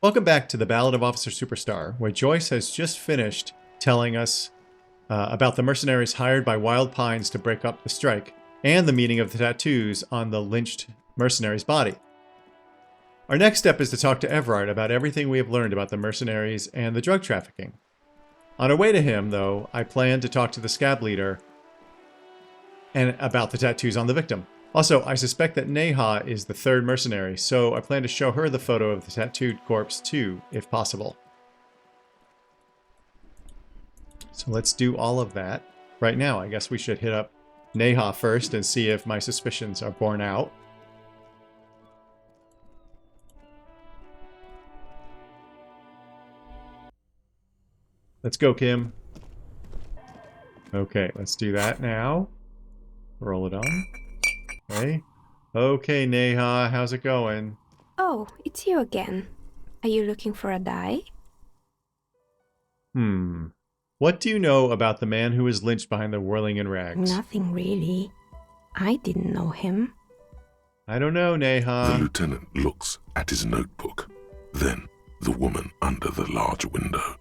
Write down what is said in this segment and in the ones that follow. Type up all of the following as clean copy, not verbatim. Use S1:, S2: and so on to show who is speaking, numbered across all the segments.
S1: Welcome back to the Ballad of Officer Superstar, where Joyce has just finished telling us about the mercenaries hired by Wild Pines to break up the strike, and the meaning of the tattoos on the lynched mercenary's body. Our next step is to talk to Everard about everything we have learned about the mercenaries and the drug trafficking. On our way to him, though, I plan to talk to the scab leader and about the tattoos on the victim. Also, I suspect that Neha is the third mercenary, so I plan to show her the photo of the tattooed corpse too, if possible. So let's do all of that right now. I guess we should hit up Neha first and see if my suspicions are borne out. Let's go, Kim. Okay, let's do that now. Roll it on. Okay. Okay, Neha, how's it going?
S2: Oh, it's you again. Are you looking for a dye?
S1: What do you know about the man who was lynched behind the Whirling in rags?
S2: Nothing really. I didn't know him.
S1: I don't know, Neha.
S3: The lieutenant looks at his notebook, then the woman under the large window.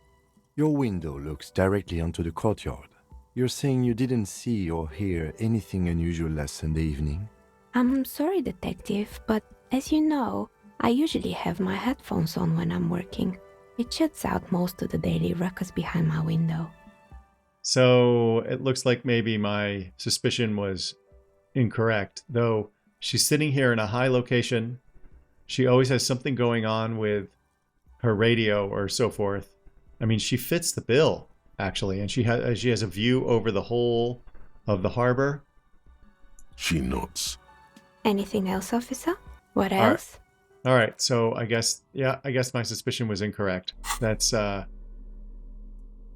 S4: Your window looks directly onto the courtyard. You're saying you didn't see or hear anything unusual last Sunday evening?
S2: I'm sorry, detective, but as you know, I usually have my headphones on when I'm working. It shuts out most of the daily ruckus behind my window.
S1: So it looks like maybe my suspicion was incorrect, though she's sitting here in a high location. She always has something going on with her radio or so forth. I mean, she fits the bill, actually, and she has a view over the whole of the harbor.
S3: She nods.
S2: Anything else, officer? What else?
S1: All right, so I guess my suspicion was incorrect. That's a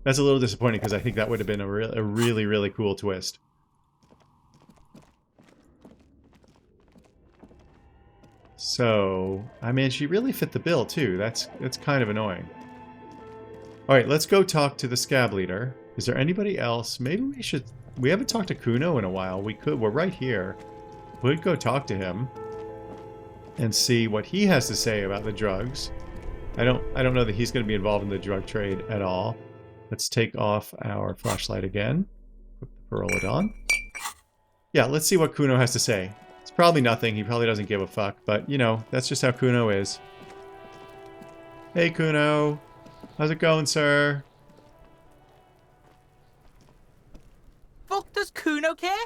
S1: little disappointing because I think that would have been a really, really cool twist. So, I mean, she really fit the bill too. That's kind of annoying. All right, let's go talk to the scab leader. Is there anybody else? Maybe we should. We haven't talked to Kuno in a while. We could. We're right here. We'd go talk to him and see what he has to say about the drugs. I don't know that he's going to be involved in the drug trade at all. Let's take off our flashlight again. Roll it on. Yeah, let's see what Kuno has to say. It's probably nothing. He probably doesn't give a fuck, but you know, that's just how Kuno is. Hey Kuno. How's it going, sir?
S5: Fuck does Kuno care?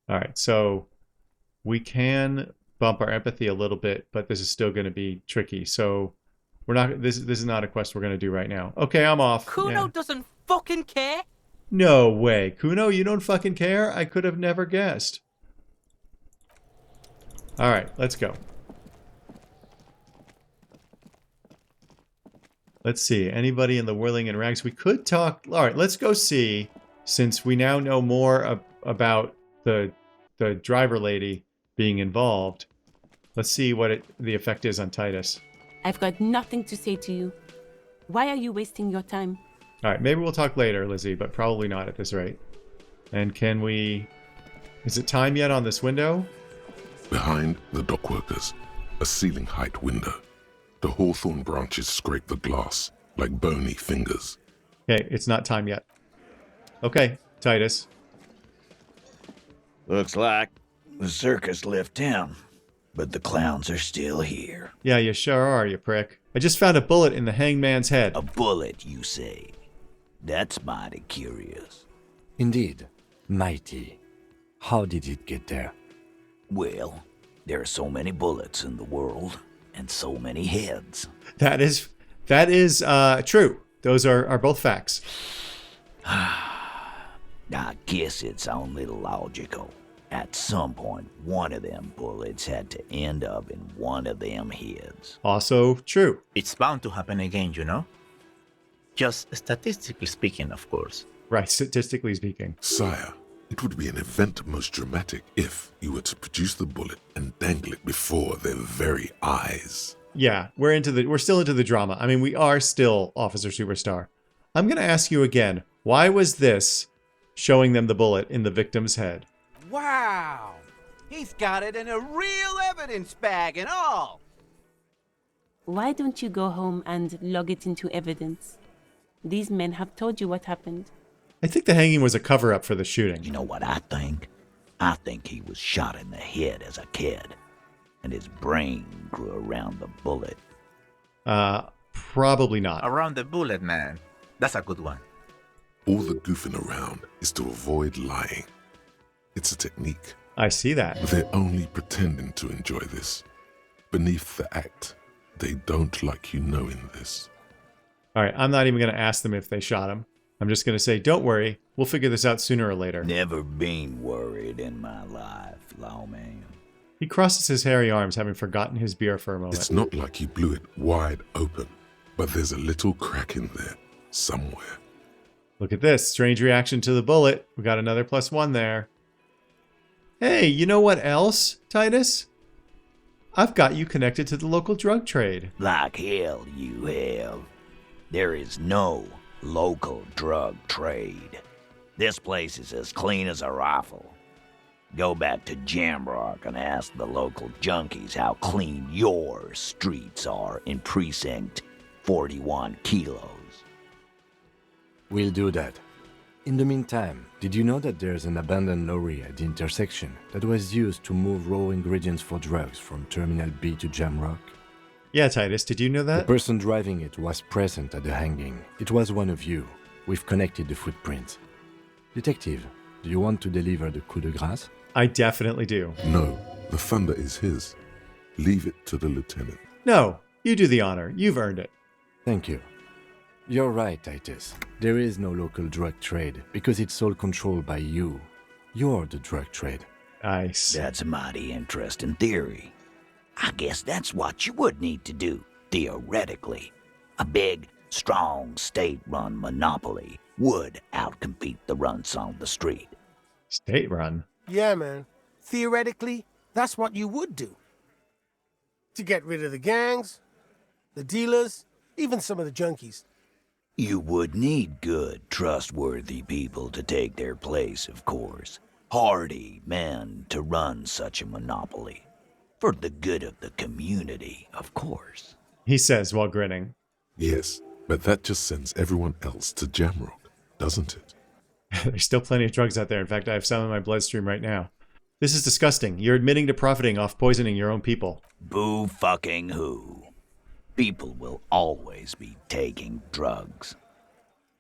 S1: Alright, so we can bump our empathy a little bit, but this is still going to be tricky. So we're not. This is not a quest we're going to do right now. Okay, I'm off.
S5: Kuno doesn't fucking care.
S1: No way, Kuno, you don't fucking care? I could have never guessed. All right, let's go. Let's see. Anybody in the Whirling in rags? We could talk. All right, let's go see. Since we now know more about the driver lady being involved, let's see what the effect is on Titus.
S6: I've got nothing to say to you. Why are you wasting your time?
S1: All right, maybe we'll talk later, Lizzie, but probably not at this rate. And can we... Is it time yet on this window?
S3: Behind the dockworkers, a ceiling height window. The hawthorn branches scrape the glass like bony fingers.
S1: Okay, it's not time yet. Okay, Titus.
S7: Looks like the circus left town, but the clowns are still here.
S1: Yeah, you sure are, you prick. I just found a bullet in the hangman's head.
S7: A bullet, you say? That's mighty curious.
S4: Indeed, mighty. How did it get there?
S7: Well, there are so many bullets in the world, and so many heads.
S1: That is true. Those are both facts.
S7: I guess it's on little logical. At some point, one of them bullets had to end up in one of them heads.
S1: Also true.
S8: It's bound to happen again, you know? Just statistically speaking, of course.
S1: Right, statistically speaking.
S3: Sire, it would be an event most dramatic if you were to produce the bullet and dangle it before their very eyes.
S1: Yeah, we're still into the drama. I mean, we are still Officer Superstar. I'm going to ask you again, why was this showing them the bullet in the victim's head?
S5: Wow. He's got it in a real evidence bag and all.
S6: Why don't you go home and log it into evidence? These men have told you what happened.
S1: I think the hanging was a cover-up for the shooting.
S7: You know what I think? I think he was shot in the head as a kid, and his brain grew around the bullet.
S1: Probably not.
S8: Around the bullet, man. That's a good one.
S3: All the goofing around is to avoid lying. It's a technique.
S1: I see that.
S3: They're only pretending to enjoy this. Beneath the act, they don't like you knowing this.
S1: All right, I'm not even going to ask them if they shot him. I'm just going to say, don't worry, we'll figure this out sooner or later.
S7: Never been worried in my life, lawman.
S1: He crosses his hairy arms, having forgotten his beer for a moment.
S3: It's not like you blew it wide open, but there's a little crack in there, somewhere.
S1: Look at this. Strange reaction to the bullet. We got another +1 there. Hey, you know what else, Titus? I've got you connected to the local drug trade.
S7: Like hell you have. There is no local drug trade. This place is as clean as a rifle. Go back to Jamrock and ask the local junkies how clean your streets are in Precinct 41 Kilos.
S4: We'll do that. In the meantime, did you know that there's an abandoned lorry at the intersection that was used to move raw ingredients for drugs from Terminal B to Jamrock?
S1: Yeah, Titus, did you know
S4: The
S1: that?
S4: person driving it was present at the hanging. It was one of you. We've connected the footprints. Detective, do you want to deliver the coup de grâce?
S1: I definitely do.
S3: No, the thunder is his. Leave it to the lieutenant.
S1: No, you do the honor. You've earned it.
S4: Thank you. You're right, Titus. There is no local drug trade because it's all controlled by you. You're the drug trade.
S1: I see.
S7: That's a mighty interesting theory. I guess that's what you would need to do, theoretically. A big, strong, state-run monopoly would outcompete the runts on the street.
S1: State run.
S9: Yeah, man. Theoretically, that's what you would do. To get rid of the gangs, the dealers, even some of the junkies.
S7: You would need good, trustworthy people to take their place, of course. Hardy men to run such a monopoly. For the good of the community, of course.
S1: He says while grinning.
S3: Yes, but that just sends everyone else to Jamrock, doesn't it?
S1: There's still plenty of drugs out there. In fact, I have some in my bloodstream right now. This is disgusting. You're admitting to profiting off poisoning your own people.
S7: Boo fucking who. People will always be taking drugs.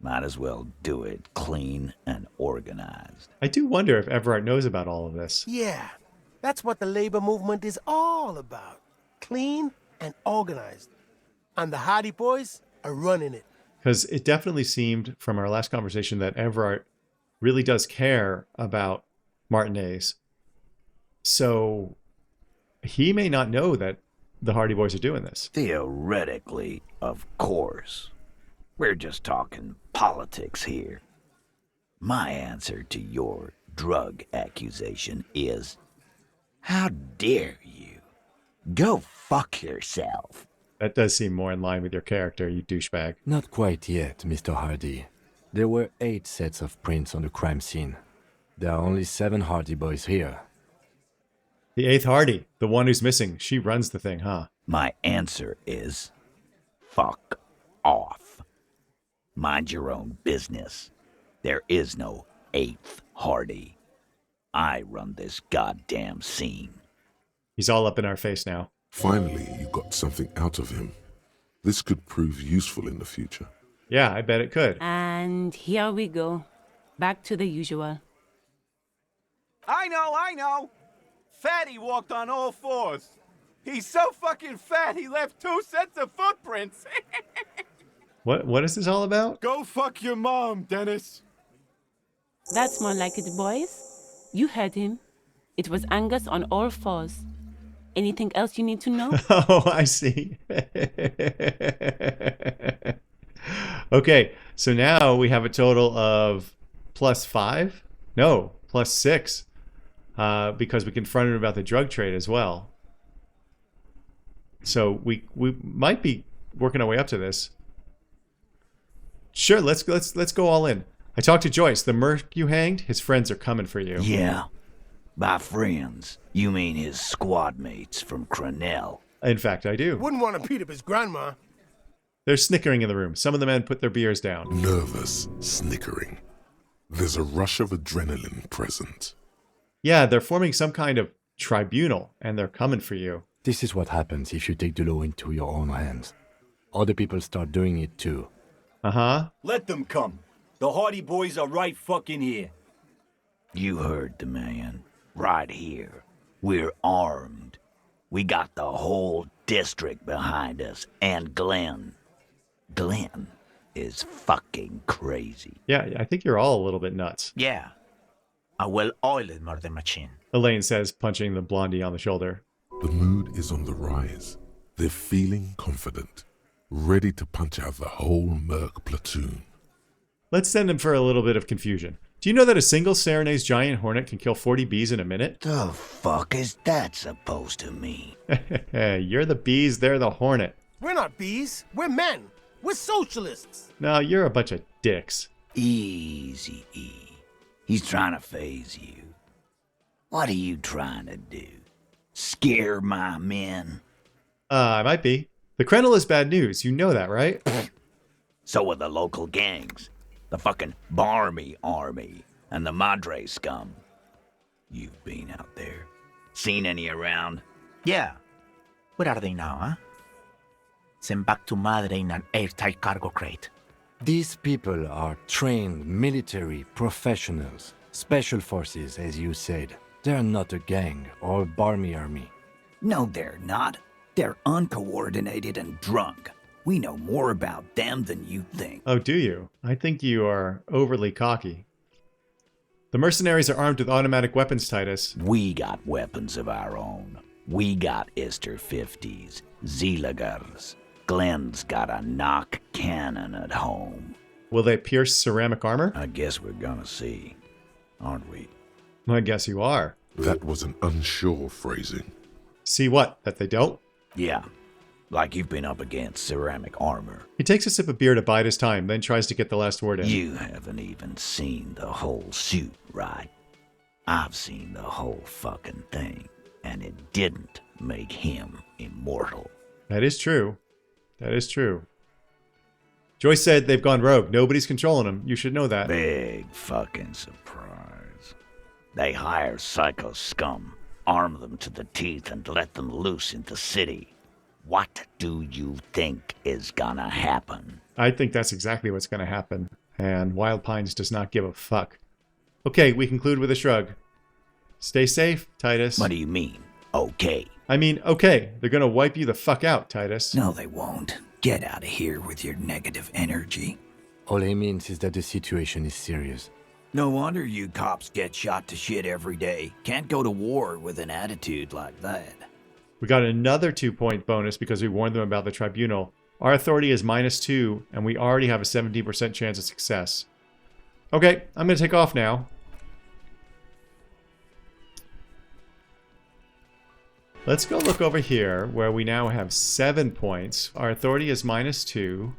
S7: Might as well do it clean and organized.
S1: I do wonder if Everard knows about all of this.
S9: Yeah, that's what the labor movement is all about. Clean and organized. And the Hardy Boys are running it.
S1: Because it definitely seemed from our last conversation that Everard really does care about Martinez. So he may not know that the Hardy Boys are doing this.
S7: Theoretically, of course. We're just talking politics here. My answer to your drug accusation is, how dare you? Go fuck yourself.
S1: That does seem more in line with your character, you douchebag.
S4: Not quite yet, Mr. Hardy. There were 8 sets of prints on the crime scene. There are only 7 Hardy Boys here.
S1: The 8th Hardy, the one who's missing, she runs the thing, huh?
S7: My answer is, fuck off. Mind your own business. There is no 8th Hardy. I run this goddamn scene.
S1: He's all up in our face now.
S3: Finally, you got something out of him. This could prove useful in the future.
S1: Yeah, I bet it could.
S6: And here we go. Back to the usual.
S10: I know. Fatty walked on all 4s. He's so fucking fat he left 2 sets of footprints.
S1: What is this all about?
S10: Go fuck your mom, Dennis.
S6: That's more like it, boys. You heard him. It was Angus on all 4s. Anything else you need to know?
S1: Oh, I see. Okay, so now we have a total of +5? No, +6. Because we confronted him about the drug trade as well. So we might be working our way up to this. Sure, let's go all in. I talked to Joyce. The merc you hanged, his friends are coming for you.
S7: Yeah. By friends, you mean his squad mates from Crenell.
S1: In fact, I do.
S9: Wouldn't want to beat up his grandma.
S1: There's snickering in the room. Some of the men put their beers down.
S3: Nervous, snickering. There's a rush of adrenaline present.
S1: Yeah, they're forming some kind of tribunal, and they're coming for you.
S4: This is what happens if you take the law into your own hands. Other people start doing it too.
S1: Uh-huh.
S11: Let them come. The Hardy Boys are right fucking here.
S7: You heard the man. Right here. We're armed. We got the whole district behind us, and Glenn. Glenn is fucking crazy.
S1: Yeah, I think you're all a little bit nuts.
S8: Yeah. A well-oiled murder machine.
S1: Elaine says, punching the blondie on the shoulder.
S3: The mood is on the rise. They're feeling confident, ready to punch out the whole Merc platoon.
S1: Let's send him for a little bit of confusion. Do you know that a single Serena's giant hornet can kill 40 bees in a minute?
S7: The fuck is that supposed to mean?
S1: You're the bees, they're the hornet.
S9: We're not bees. We're men. We're socialists.
S1: No, you're a bunch of dicks.
S7: Easy, E. He's trying to phase you. What are you trying to do? Scare my men?
S1: I might be. The Krenel is bad news. You know that, right?
S7: So are the local gangs. The fucking Barmy Army and the Madre scum. You've been out there. Seen any around?
S8: Yeah. Where are they now, huh? Sent back to Madre in an airtight cargo crate.
S4: These people are trained military professionals. Special forces, as you said. They're not a gang or a barmy army.
S7: No, they're not. They're uncoordinated and drunk. We know more about them than you think.
S1: Oh, do you? I think you are overly cocky. The mercenaries are armed with automatic weapons, Titus.
S7: We got weapons of our own. We got Ister 50s, Zeelagers. Glenn's got a knock cannon at home.
S1: Will they pierce ceramic armor?
S7: I guess we're gonna see, aren't we?
S1: I guess you are.
S3: That was an unsure phrasing.
S1: See what? That they don't?
S7: Yeah, like you've been up against ceramic armor.
S1: He takes a sip of beer to bide his time, then tries to get the last word in.
S7: You haven't even seen the whole suit, right? I've seen the whole fucking thing, and it didn't make him immortal.
S1: That is true. That is true. Joyce said they've gone rogue. Nobody's controlling them. You should know that.
S7: Big fucking surprise. They hire psycho scum, arm them to the teeth, and let them loose in the city. What do you think is gonna happen?
S1: I think that's exactly what's going to happen. And Wild Pines does not give a fuck. Okay, we conclude with a shrug. Stay safe, Titus.
S7: What do you mean, okay?
S1: I mean, okay. They're going to wipe you the fuck out, Titus.
S7: No, they won't. Get out of here with your negative energy.
S4: All he means is that the situation is serious.
S7: No wonder you cops get shot to shit every day. Can't go to war with an attitude like that.
S1: We got another 2-point bonus because we warned them about the tribunal. Our authority is -2, and we already have a 17% chance of success. Okay, I'm going to take off now. Let's go look over here, where we now have 7 points. Our authority is -2.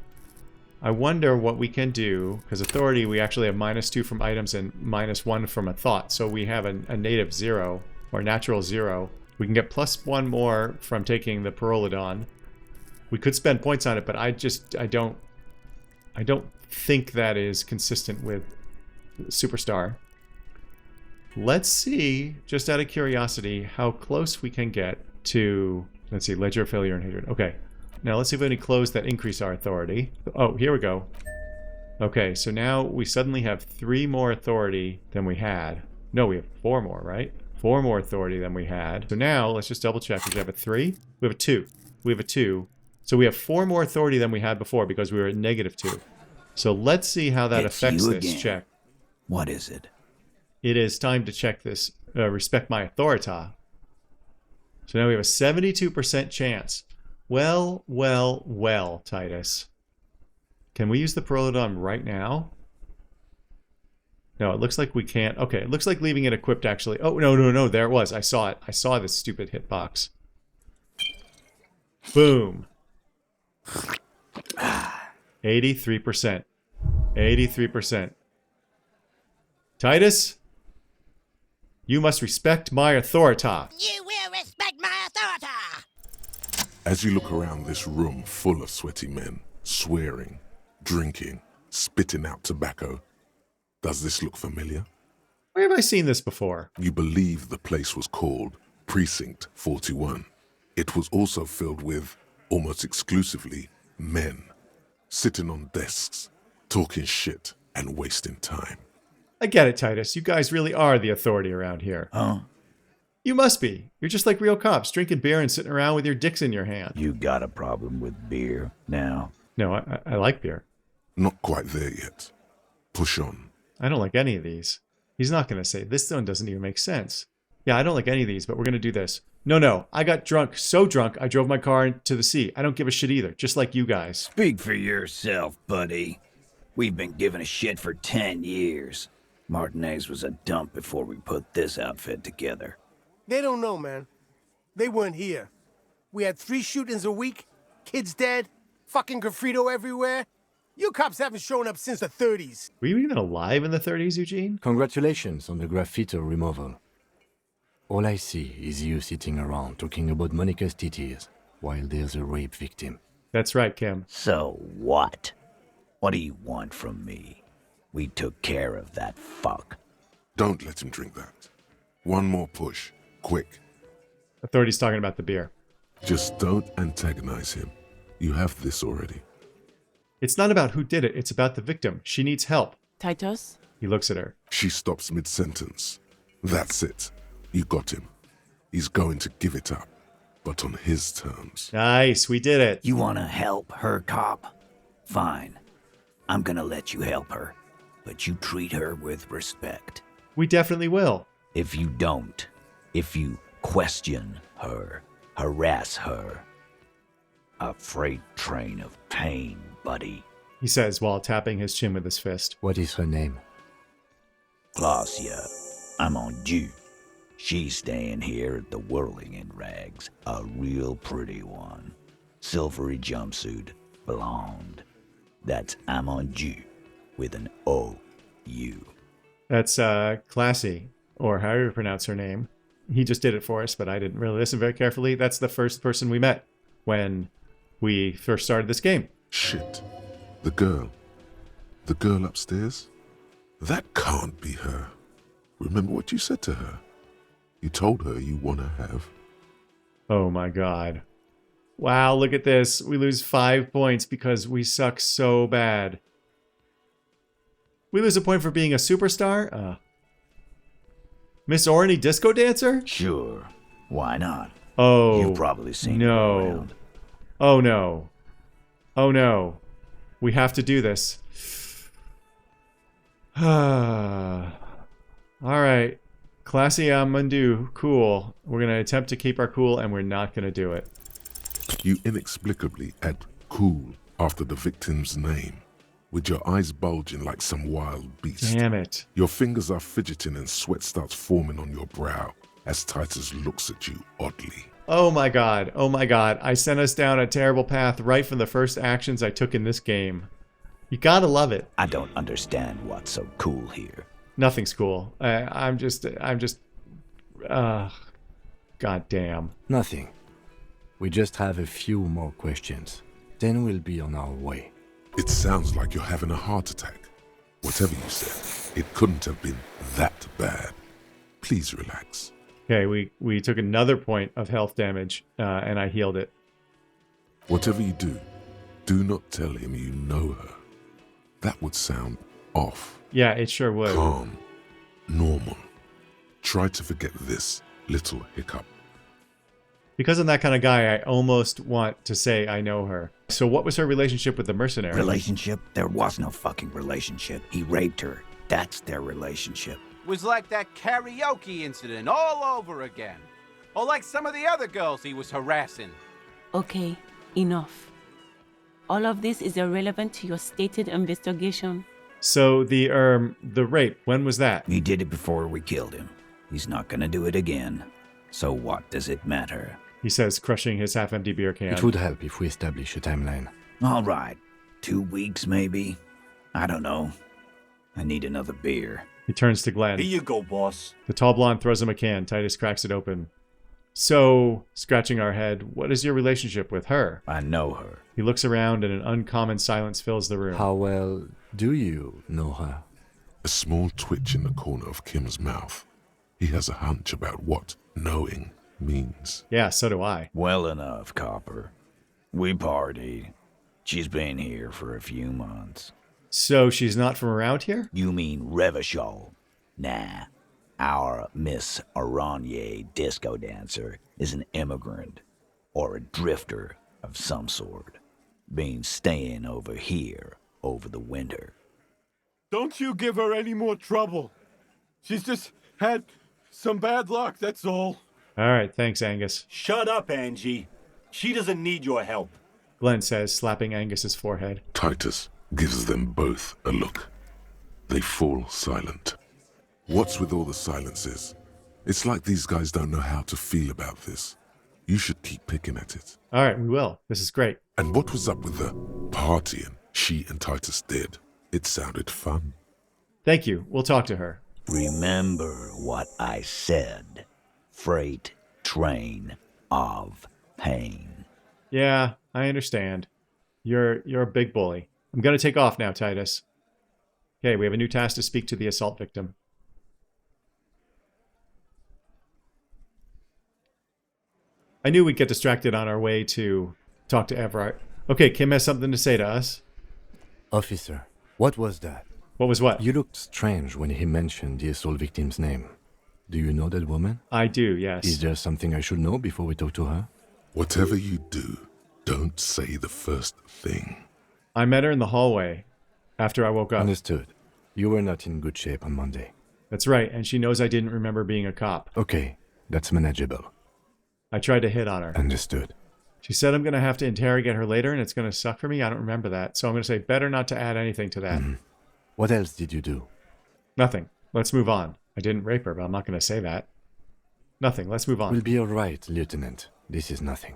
S1: I wonder what we can do, because authority, we actually have -2 from items and -1 from a thought. So we have a native 0, or natural 0. We can get +1 more from taking the Pyrrolodon. We could spend points on it, but I don't think that is consistent with Superstar. Let's see, just out of curiosity, how close we can get to, let's see, Ledger of Failure and Hatred. Okay, now let's see if we have any clothes that increase our authority. Oh, here we go. Okay, so now we suddenly have 3 more authority than we had. No, we have 4 more, right? 4 more authority than we had. So now, let's just double check. We have a 3? We have a 2. We have a 2. So we have 4 more authority than we had before because we were at -2. So let's see how that affects this check.
S7: What is it?
S1: It is time to check this, respect my authority. So now we have a 72% chance. Well, well, well, Titus. Can we use the Pyrrolodon right now? No, it looks like we can't. Okay, it looks like leaving it equipped actually. Oh, no, there it was. I saw it. I saw this stupid hitbox. Boom. 83%. 83%. Titus? You must respect my authority.
S12: You will respect my authority.
S3: As you look around this room full of sweaty men, swearing, drinking, spitting out tobacco, does this look familiar?
S1: Where have I seen this before?
S3: You believe the place was called Precinct 41. It was also filled with, almost exclusively, men, sitting on desks, talking shit and wasting time.
S1: I get it, Titus. You guys really are the authority around here.
S7: Huh?
S1: You must be. You're just like real cops, drinking beer and sitting around with your dicks in your hand.
S7: You got a problem with beer now?
S1: No, I like beer.
S3: Not quite there yet. Push on.
S1: I don't like any of these. He's not going to say, this one doesn't even make sense. Yeah, I don't like any of these, but we're going to do this. No, I got drunk, so drunk, I drove my car into the sea. I don't give a shit either, just like you guys.
S7: Speak for yourself, buddy. We've been giving a shit for 10 years. Martinez was a dump before we put this outfit together.
S9: They don't know, man. They weren't here. We had 3 shootings a week, kids dead, fucking graffito everywhere. You cops haven't shown up since the 30s.
S1: Were you even alive in the 30s, Eugene?
S4: Congratulations on the graffito removal. All I see is you sitting around talking about Monica's titties while there's a rape victim.
S1: That's right, Kim.
S7: So what? What do you want from me? We took care of that fuck.
S3: Don't let him drink that. One more push. Quick.
S1: Authority's talking about the beer.
S3: Just don't antagonize him. You have this already.
S1: It's not about who did it, it's about the victim. She needs help.
S6: Titus?
S1: He looks at her.
S3: She stops mid-sentence. That's it. You got him. He's going to give it up, but on his terms.
S1: Nice, we did it.
S7: You want to help her, cop? Fine. I'm gonna let you help her, but you treat her with respect.
S1: We definitely will.
S7: If you don't, if you question her, harass her, a freight train of pain, buddy.
S1: He says while tapping his chin with his fist.
S4: What is her name?
S7: Glacia, I'm on due. She's staying here at the Whirling in rags, a real pretty one. Silvery jumpsuit, blonde. That's I'm on due with an O-U.
S1: That's Classy, or however you pronounce her name. He just did it for us, but I didn't really listen very carefully. That's the first person we met when we first started this game.
S3: Shit. The girl. The girl upstairs? That can't be her. Remember what you said to her? You told her you want to have.
S1: Oh my god. Wow, look at this. We lose 5 points because we suck so bad. We lose a point for being a superstar? Miss Orny Disco Dancer?
S7: Sure. Why not?
S1: Oh,
S7: You've probably seen
S1: no.
S7: her around.
S1: Oh no. Oh no. We have to do this. Alright. Classy Amandu. Cool. We're going to attempt to keep our cool and we're not going to do it.
S3: You inexplicably add cool after the victim's name, with your eyes bulging like some wild beast.
S1: Damn it.
S3: Your fingers are fidgeting and sweat starts forming on your brow as Titus looks at you oddly.
S1: Oh my god. Oh my god. I sent us down a terrible path right from the first actions I took in this game. You gotta love it.
S7: I don't understand what's so cool here.
S1: Nothing's cool. I'm just, god damn.
S4: Nothing. We just have a few more questions. Then we'll be on our way.
S3: It sounds like you're having a heart attack. Whatever you said, it couldn't have been that bad. Please relax.
S1: Okay, we took another point of health damage, and I healed it.
S3: Whatever you do not tell him you know her. That would sound off.
S1: Yeah, it sure would.
S3: Calm. Normal. Try to forget this little hiccup.
S1: Because I'm that kind of guy, I almost want to say I know her. So what was her relationship with the mercenary?
S7: Relationship? There was no fucking relationship. He raped her. That's their relationship.
S10: Was like that karaoke incident all over again. Or like some of the other girls he was harassing.
S6: Okay, enough. All of this is irrelevant to your stated investigation.
S1: So the rape, when was that?
S7: He did it before we killed him. He's not gonna do it again. So what does it matter?
S1: He says, crushing his half-empty beer can.
S4: It would help if we establish a timeline.
S7: All right. 2 weeks, maybe? I don't know. I need another beer.
S1: He turns to Glenn.
S11: Here you go, boss.
S1: The tall blonde throws him a can. Titus cracks it open. So, scratching our head, what is your relationship with her?
S7: I know her.
S1: He looks around and an uncommon silence fills the room.
S4: How well do you know her?
S3: A small twitch in the corner of Kim's mouth. He has a hunch about what knowing means.
S1: Yeah, so do I.
S7: Well enough, Copper. We partied. She's been here for a few months.
S1: So she's not from around here?
S7: You mean Revachol? Nah. Our Miss Aranye disco dancer is an immigrant or a drifter of some sort, been staying over here over the winter.
S10: Don't you give her any more trouble. She's just had some bad luck, that's all.
S1: All right, thanks, Angus.
S11: Shut up, Angie. She doesn't need your help.
S1: Glenn says, slapping Angus's forehead.
S3: Titus gives them both a look. They fall silent. What's with all the silences? It's like these guys don't know how to feel about this. You should keep picking at it.
S1: All right, we will. This is great.
S3: And what was up with the partying she and Titus did? It sounded fun.
S1: Thank you. We'll talk to her.
S7: Remember what I said. Freight train of pain.
S1: Yeah, I understand. You're a big bully. I'm going to take off now, Titus. Okay, we have a new task to speak to the assault victim. I knew we'd get distracted on our way to talk to Everard. Okay, Kim has something to say to us.
S4: Officer, what was that?
S1: What was what?
S4: You looked strange when he mentioned the assault victim's name. Do you know that woman?
S1: I do, yes.
S4: Is there something I should know before we talk to her?
S3: Whatever you do, don't say the first thing.
S1: I met her in the hallway after I woke up.
S4: Understood. You were not in good shape on Monday.
S1: That's right, and she knows I didn't remember being a cop.
S4: Okay, that's manageable.
S1: I tried to hit on her.
S4: Understood.
S1: She said I'm going to have to interrogate her later and it's going to suck for me. I don't remember that. So I'm going to say better not to add anything to that.
S4: What else did you do?
S1: Nothing. Let's move on. I didn't rape her, but I'm not going to say that. Nothing. Let's move on.
S4: We'll be all right, Lieutenant. This is nothing.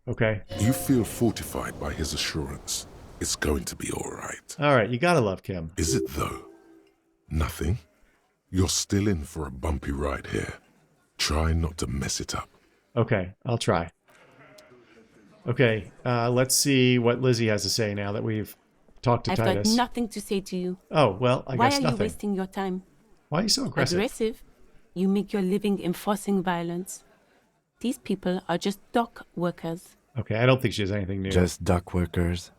S1: Okay.
S3: You feel fortified by his assurance. It's going to be all right.
S1: All right. You got to love Kim.
S3: Is it, though? Nothing? You're still in for a bumpy ride here. Try not to mess it up.
S1: Okay. I'll try. Okay. Let's see what Lizzie has to say now that we've talked to
S6: I've
S1: Titus.
S6: got nothing to say to you.
S1: Oh, well, I
S6: Why
S1: guess
S6: are
S1: nothing.
S6: you wasting your time?
S1: Why are you so aggressive?
S6: Aggressive? You make your living enforcing violence. These people are just dock workers.
S1: Okay, I don't think she has anything new.
S4: Just dock workers?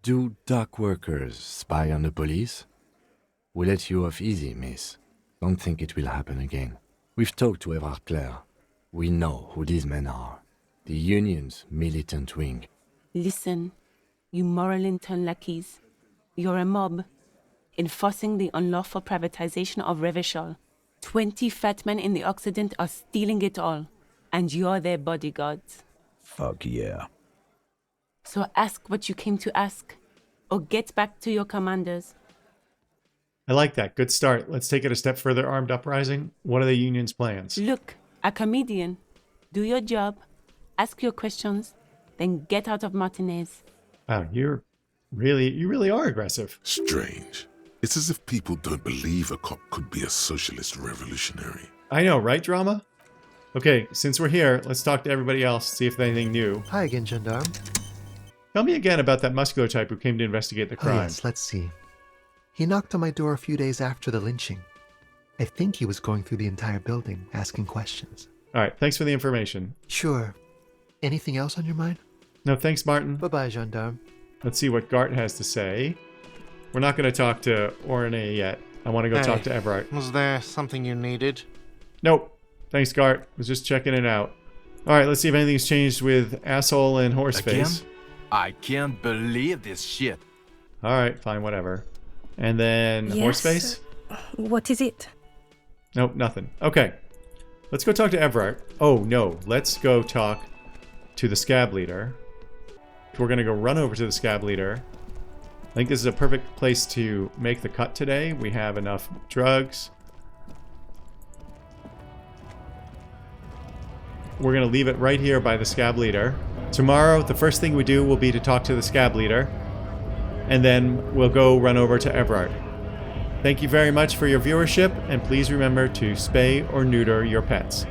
S4: Do dock workers spy on the police? We'll let you off easy, miss. Don't think it will happen again. We've talked to Everard Clare. We know who these men are. The Union's militant wing.
S6: Listen, you moral intern lackeys. You're a mob, enforcing the unlawful privatization of Revachol. 20 fat men in the Occident are stealing it all, and you're their bodyguards.
S7: Fuck yeah.
S6: So ask what you came to ask, or get back to your commanders.
S1: I like that. Good start. Let's take it a step further. Armed uprising. What are the Union's plans?
S6: Look, a comedian. Do your job, ask your questions, then get out of Martinez.
S1: Wow, you really are aggressive.
S3: Strange. It's as if people don't believe a cop could be a socialist revolutionary.
S1: I know, right, drama? Okay, since we're here, let's talk to everybody else, see if there's anything new.
S12: Hi again, gendarme.
S1: Tell me again about that muscular type who came to investigate the crime.
S12: Oh, yes, let's see. He knocked on my door a few days after the lynching. I think he was going through the entire building, asking questions.
S1: All right, thanks for the information.
S12: Sure. Anything else on your mind?
S1: No, thanks, Martin.
S12: Bye-bye, gendarme.
S1: Let's see what Gart has to say. We're not going to talk to Orne yet. I want to go talk to Everard.
S13: Was there something you needed?
S1: Nope. Thanks, Gart. Was just checking it out. All right, let's see if anything's changed with Asshole and Horseface.
S14: Again? I can't believe this shit.
S1: All right, fine, whatever. And then Horseface?
S15: What is it?
S1: Nope, nothing. Okay. Let's go talk to Everard. Oh, no. Let's go talk to the scab leader. We're going to go run over to the scab leader. I think this is a perfect place to make the cut today. We have enough drugs. We're going to leave it right here by the scab leader. Tomorrow, the first thing we do will be to talk to the scab leader. And then we'll go run over to Everard. Thank you very much for your viewership, and please remember to spay or neuter your pets.